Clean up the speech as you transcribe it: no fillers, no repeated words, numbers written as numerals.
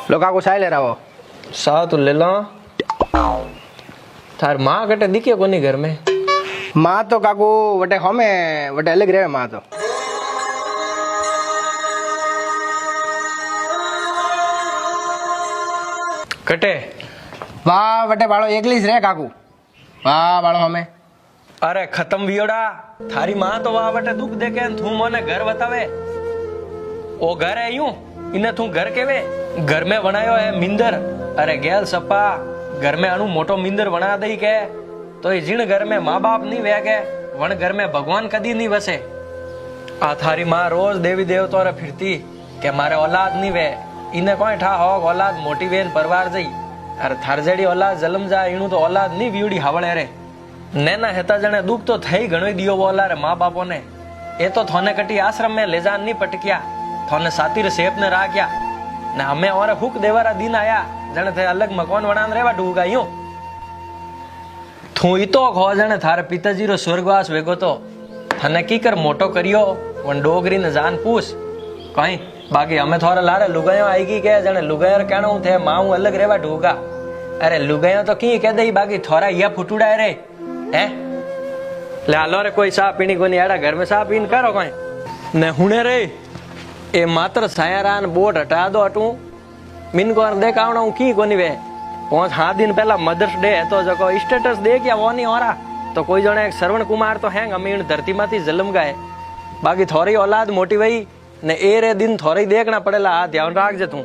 लो काकू चाय ले रहा हो। सा तो ले लो। थार माँ कटे दिखे कोनी घर में। माँ तो काकू वटे हमें वटे अलग रहे माँ तो। कटे वाह वटे बाड़ो एकली ज रहे काकू। वाह बाड़ो हमें। अरे खत्म वियोड़ा। थारी माँ तो वाह बटे दुख देखे तू मोने घर बतावे। ओ घर है यूं इने तू घर केवे। घर में बनायो है मिंदर। अरे गेल सपा घर में अणु मोटो मिंदर बना दई के तो ये जिन घर में माँ बाप नहीं वेगे वण घर में भगवान कदी नहीं वसे। आ थारी माँ रोज देवी देवता रे फिरती के मारे औलाद नहीं वे इने कोई ठा हो औलाद मोटी वेन परवार जई। अरे थार जेडी औलाद जलम जाए इनु तो औलाद नहीं व्यूड़ी हावळे रे। नैना हेता जने दुख तो थई घणो दियो बोला रे माँ बापो ने। ए तो थोने कटी आश्रम में ले जान नहीं पटकिया थोने सातिर सेप ने राख्या ने हमें और हुक देवारा दिन आया जने थे अलग मकान वणान रेवा ढूगा यूं। थू ई तो खो जने थारे पिताजी रो स्वर्गवास वेगो तो थने की कर मोटो करियो वन डोगरी ने जान पूछ कहीं बाकी हमें थोड़ा लारे लुगायो आएगी के जने लुगायर कहणो थे माऊ अलग रेवा ढूगा। अरे लुगायो तो की कह दई बाकी थोड़ा या फुटुड़ा रे हैं ले हालो रे कोई सा पीनी कोनी एड़ा घर में सा पीन करो कोई ने हुने रे ए मात्र सायरान बोर्ड हटा दो हटू मिन को देखावणो की कोनी वे 5-7 दिन पहला मदर्स डे है तो जको स्टेटस दे क्या वो नहीं हो रहा तो कोई जने एक श्रवण कुमार तो हैंग अमीन धरती माथी जन्म गए बाकी थोड़ी औलाद मोटी वही ने ए रे दिन थोड़ी देखना पड़ेला ध्यान राख जे तू।